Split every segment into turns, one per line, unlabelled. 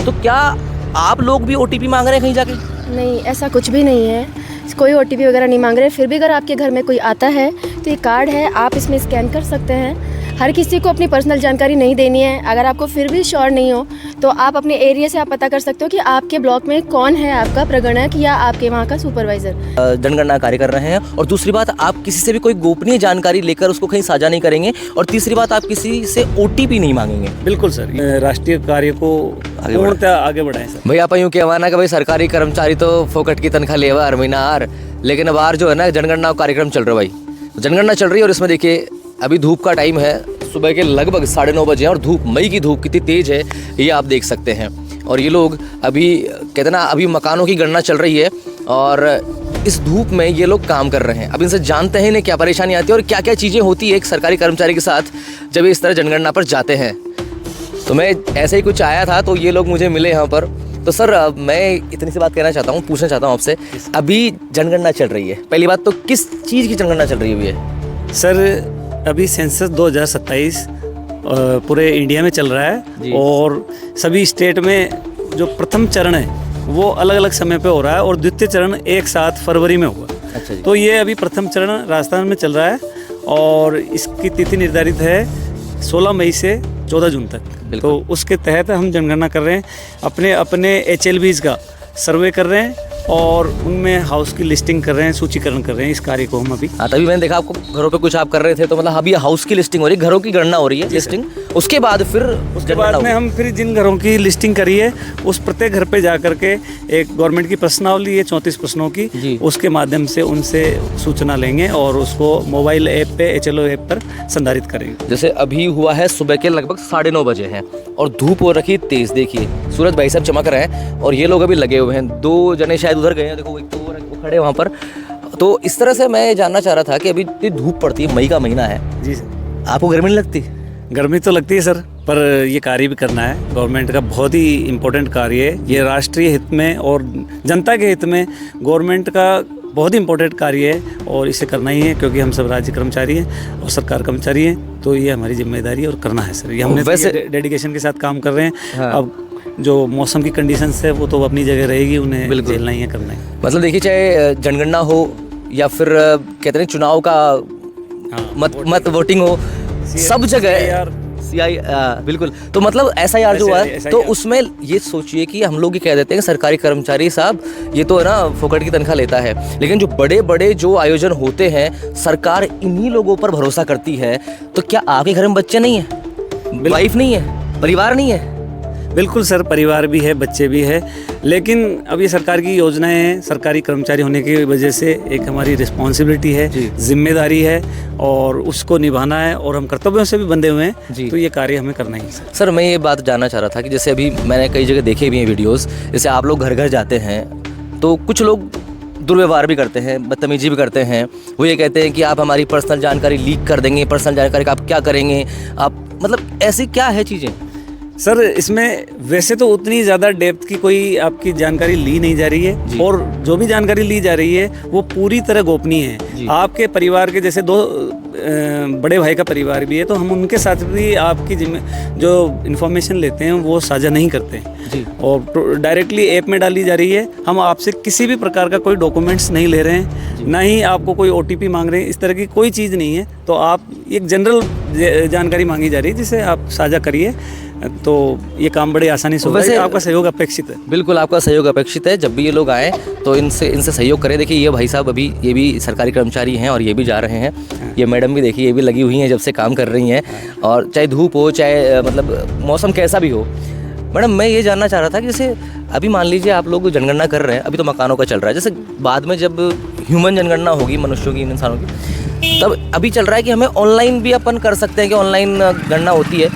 तो क्या आप लोग भी ओटीपी मांग रहे हैं कहीं जाके?
नहीं, ऐसा कुछ भी नहीं है, कोई ओटीपी वगैरह नहीं मांग रहे। फिर भी अगर आपके घर में कोई आता है तो ये कार्ड है, आप इसमें स्कैन कर सकते हैं। हर किसी को अपनी पर्सनल जानकारी नहीं देनी है। अगर आपको फिर भी श्योर नहीं हो तो आप अपने एरिया से आप पता कर सकते हो कि आपके ब्लॉक में कौन है आपका प्रगणक या आपके वहाँ का सुपरवाइजर।
जनगणना कार्य कर रहे हैं। और दूसरी बात, आप किसी से भी कोई गोपनीय जानकारी लेकर उसको कहीं साझा नहीं करेंगे। और तीसरी बात, आप किसी से ओटीपी नहीं मांगेंगे।
बिल्कुल सर, राष्ट्रीय कार्य को पूर्णतः आगे बढ़ाएं सर।
भाई आप यूँ कहवाना कि भाई सरकारी कर्मचारी तो फोकट की तनख्वाह लेवा हर महीना हार, लेकिन बाहर जो है ना जनगणना कार्यक्रम चल रहा है भाई, जनगणना चल रही है। और इसमें देखिए अभी धूप का टाइम है, सुबह के लगभग 9:30 बजे हैं और धूप, मई की धूप कितनी तेज है ये आप देख सकते हैं। और ये लोग अभी कहते ना, अभी मकानों की गणना चल रही है और इस धूप में ये लोग काम कर रहे हैं। अब इनसे जानते हैं इन्हें क्या परेशानी आती है और क्या क्या चीज़ें होती है एक सरकारी कर्मचारी के साथ जब ये इस तरह जनगणना पर जाते हैं। तो मैं ऐसे ही कुछ आया था तो ये लोग मुझे मिले यहाँ पर। तो सर मैं इतनी सी बात कहना चाहता हूँ, पूछना चाहता हूँ आपसे, अभी जनगणना चल रही है, पहली बात तो किस चीज़ की जनगणना चल रही है अभी?
सर अभी सेंसस 2027 पूरे इंडिया में चल रहा है और सभी स्टेट में जो प्रथम चरण है वो अलग अलग समय पे हो रहा है और द्वितीय चरण एक साथ फरवरी में हुआ।
अच्छा जी।
तो ये अभी प्रथम चरण राजस्थान में चल रहा है और इसकी तिथि निर्धारित है 16 मई से 14 जून तक। तो उसके तहत हम जनगणना कर रहे हैं, अपने अपने HLBs का सर्वे कर रहे हैं और उनमें हाउस की लिस्टिंग कर रहे हैं, सूचीकरण कर रहे हैं इस कार्य को हम अभी।
हाँ, तभी मैंने देखा आपको घरों पे कुछ आप कर रहे थे, तो मतलब अभी हाउस की लिस्टिंग हो रही है, घरों की गणना हो रही है लिस्टिंग। उसके बाद फिर
उसके बाद में हम फिर जिन घरों की लिस्टिंग करी है उस प्रत्येक घर पे जा करके एक गवर्नमेंट की प्रश्नावली है 34 प्रश्नों की, उसके माध्यम से उनसे सूचना लेंगे और उसको मोबाइल ऐप पे HLO ऐप पर संधारित करेंगे।
जैसे अभी हुआ है सुबह के लगभग 9:30 बजे हैं और धूप हो रखी तेज, देखिए सूरज भाई साहब चमक रहे हैं और ये लोग अभी लगे हुए हैं। 2 जने शायद उधर गए हैं, देखो एक तो वो खड़े वहाँ पर। तो इस तरह से मैं जानना चाह रहा था कि अभी इतनी धूप पड़ती है, मई का महीना है जी सर, आपको गर्मी नहीं लगती?
गर्मी तो लगती है सर, पर ये कार्य भी करना है, गवर्नमेंट का बहुत ही इम्पोर्टेंट कार्य है ये, राष्ट्रीय हित में और जनता के हित में गवर्नमेंट का बहुत ही इम्पोर्टेंट कार्य है और इसे करना ही है क्योंकि हम सब राज्य कर्मचारी हैं और सरकार कर्मचारी हैं, तो ये हमारी जिम्मेदारी है और करना है सर। ये हमने वैसे डेडिकेशन के साथ काम कर रहे हैं। हाँ। अब जो मौसम की कंडीशंस है वो तो अपनी जगह रहेगी, उन्हें झेलना ही है, करना है।
मतलब देखिए, चाहे जनगणना हो या फिर कहते हैं चुनाव का मत वोटिंग हो, सब जगह बिल्कुल। तो मतलब SIR जो है तो उसमें ये सोचिए कि हम लोग ये कह देते हैं कि सरकारी कर्मचारी साहब ये तो है ना फोकट की तनख्वाह लेता है, लेकिन जो बड़े बड़े जो आयोजन होते हैं सरकार इन्हीं लोगों पर भरोसा करती है। तो क्या आपके घर में बच्चे नहीं है, वाइफ नहीं है, परिवार नहीं है?
बिल्कुल सर, परिवार भी है, बच्चे भी है, लेकिन अब ये सरकार की योजनाएं हैं, सरकारी कर्मचारी होने की वजह से एक हमारी रिस्पॉन्सिबिलिटी है, जिम्मेदारी है और उसको निभाना है और हम कर्तव्यों से भी बंधे हुए हैं, तो ये कार्य हमें करना ही है।
सर मैं ये बात जानना चाह रहा था कि जैसे अभी मैंने कई जगह देखे भी हैं वीडियोज़, जैसे आप लोग घर घर जाते हैं तो कुछ लोग दुर्व्यवहार भी करते हैं, बदतमीजी भी करते हैं। वो ये कहते हैं कि आप हमारी पर्सनल जानकारी लीक कर देंगे, पर्सनल जानकारी का आप क्या करेंगे, आप मतलब ऐसी क्या है चीज़ें?
सर इसमें वैसे तो उतनी ज़्यादा डेप्थ की कोई आपकी जानकारी ली नहीं जा रही है और जो भी जानकारी ली जा रही है वो पूरी तरह गोपनीय है। आपके परिवार के जैसे 2 बड़े भाई का परिवार भी है तो हम उनके साथ भी आपकी जो इन्फॉर्मेशन लेते हैं वो साझा नहीं करते हैं और डायरेक्टली ऐप में डाली जा रही है। हम आपसे किसी भी प्रकार का कोई डॉक्यूमेंट्स नहीं ले रहे हैं, ना ही आपको कोई OTP मांग रहे हैं, इस तरह की कोई चीज़ नहीं है। तो आप एक जनरल जानकारी मांगी जा रही है जिसे आप साझा करिए, तो ये काम बड़े आसानी से होगा। आपका सहयोग अपेक्षित है।
बिल्कुल आपका सहयोग अपेक्षित है। जब भी ये लोग आए तो इनसे सहयोग करें। देखिए ये भाई साहब अभी ये भी सरकारी कर्मचारी हैं और ये भी जा रहे हैं। ये मैडम भी देखिए ये भी लगी हुई हैं, जब से काम कर रही हैं और चाहे धूप हो चाहे मतलब मौसम कैसा भी हो। मैडम मैं ये जानना चाह रहा था कि जैसे अभी मान लीजिए आप लोग जनगणना कर रहे हैं, अभी तो मकानों का चल रहा है, जैसे बाद में जब ह्यूमन जनगणना होगी, मनुष्यों की, इंसानों की, तब अभी चल रहा है कि हमें ऑनलाइन भी अपन कर सकते हैं कि ऑनलाइन गणना होती है।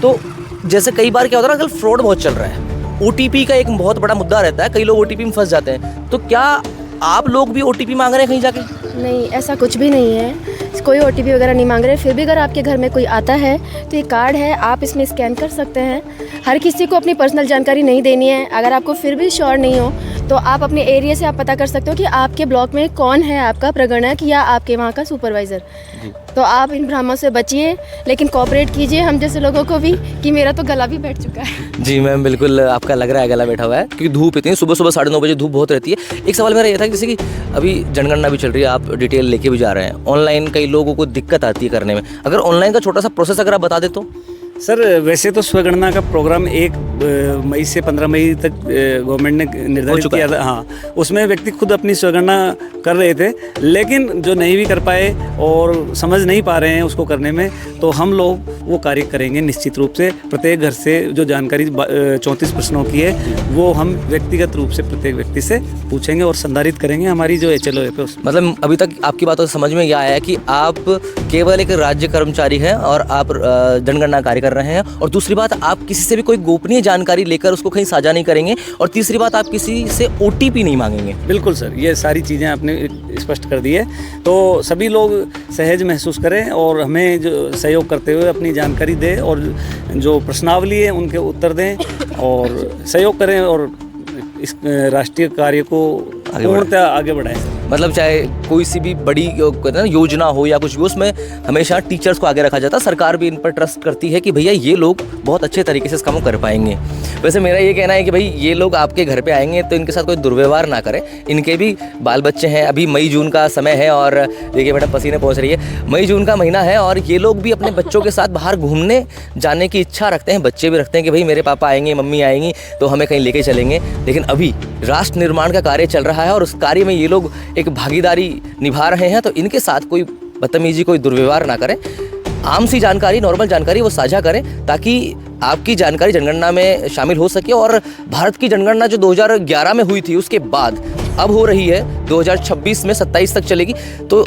तो जैसे कई बार क्या होता है ना, आजकल फ्रॉड बहुत चल रहा है, OTP का एक बहुत बड़ा मुद्दा रहता है, कई लोग OTP में फंस जाते हैं। तो क्या आप लोग भी OTP मांग रहे हैं कहीं जाके?
नहीं, ऐसा कुछ भी नहीं है, कोई OTP वगैरह नहीं मांग रहे। फिर भी अगर आपके घर में कोई आता है तो ये कार्ड है, आप इसमें स्कैन कर सकते हैं। हर किसी को अपनी पर्सनल जानकारी नहीं देनी है। अगर आपको फिर भी श्योर नहीं हो तो आप अपने एरिया से आप पता कर सकते हो कि आपके ब्लॉक में कौन है आपका प्रगणक या आपके वहाँ का सुपरवाइज़र। तो आप इन भ्रमों से बचिए, लेकिन कोऑपरेट कीजिए हम जैसे लोगों को भी, कि मेरा तो गला भी बैठ चुका है।
जी मैम, बिल्कुल आपका लग रहा है गला बैठा हुआ है, क्योंकि धूप इतनी सुबह 9:30 बजे धूप बहुत रहती है। एक सवाल मेरा ये था कि जैसे कि अभी जनगणना भी चल रही है, आप डिटेल लेके भी जा रहे हैं, ऑनलाइन कई लोगों को दिक्कत आती है करने में, अगर ऑनलाइन का छोटा सा प्रोसेस अगर आप बता दे तो।
सर वैसे तो स्वगणना का प्रोग्राम 1 मई से 15 मई तक गवर्नमेंट ने निर्धारित किया था। हाँ, उसमें व्यक्ति खुद अपनी स्वगणना कर रहे थे, लेकिन जो नहीं भी कर पाए और समझ नहीं पा रहे हैं उसको करने में, तो हम लोग वो कार्य करेंगे निश्चित रूप से। प्रत्येक घर से जो जानकारी 34 प्रश्नों की है वो हम व्यक्तिगत रूप से प्रत्येक व्यक्ति से पूछेंगे और संधारित करेंगे हमारी जो HLO है पे उसमें।
मतलब अभी तक आपकी बातों से समझ में यह आया है कि आप केवल एक राज्य कर्मचारी हैं और आप जनगणना कार्य कर रहे हैं, और दूसरी बात आप किसी से भी कोई गोपनीय जानकारी लेकर उसको कहीं साझा नहीं करेंगे, और तीसरी बात आप किसी से OTP नहीं मांगेंगे।
बिल्कुल सर, ये सारी चीज़ें आपने स्पष्ट कर दी है, तो सभी लोग सहज महसूस करें और हमें जो सहयोग करते हुए अपनी जानकारी दें और जो प्रश्नावली है उनके उत्तर दें और सहयोग करें और इस राष्ट्रीय कार्य को पूर्णतः आगे बढ़ाएं।
मतलब चाहे कोई सी भी बड़ी कहते हैं ना योजना हो या कुछ भी, उसमें हमेशा टीचर्स को आगे रखा जाता है। सरकार भी इन पर ट्रस्ट करती है कि भैया ये लोग बहुत अच्छे तरीके से इस काम को कर पाएंगे। वैसे मेरा ये कहना है कि भाई ये लोग आपके घर पे आएंगे तो इनके साथ कोई दुर्व्यवहार ना करें, इनके भी बाल बच्चे हैं। अभी मई जून का समय है और देखिए मैडम पसीने पहुँच रही है, मई जून का महीना है और ये लोग भी अपने बच्चों के साथ बाहर घूमने जाने की इच्छा रखते हैं। बच्चे भी रखते हैं कि भाई मेरे पापा आएंगे, मम्मी आएंगी तो हमें कहीं लेके चलेंगे। लेकिन अभी राष्ट्र निर्माण का कार्य चल रहा है और उस कार्य में ये लोग एक भागीदारी निभा रहे हैं, तो इनके साथ कोई बदतमीजी, कोई दुर्व्यवहार ना करें। आम सी जानकारी, नॉर्मल जानकारी वो साझा करें ताकि आपकी जानकारी जनगणना में शामिल हो सके। और भारत की जनगणना जो 2011 में हुई थी उसके बाद अब हो रही है 2026 में 27 तक चलेगी, तो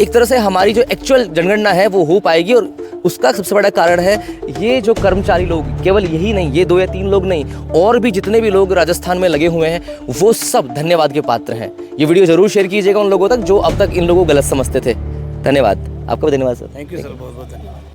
एक तरह से हमारी जो एक्चुअल जनगणना है वो हो पाएगी। और उसका सबसे बड़ा कारण है ये जो कर्मचारी लोग, केवल यही नहीं, ये 2 या 3 लोग नहीं, और भी जितने भी लोग राजस्थान में लगे हुए हैं वो सब धन्यवाद के पात्र हैं। ये वीडियो ज़रूर शेयर कीजिएगा उन लोगों तक जो अब तक इन लोगों को गलत समझते थे। धन्यवाद, आपका भी धन्यवाद सर।
थैंक यू सर, बहुत बहुत धन्यवाद।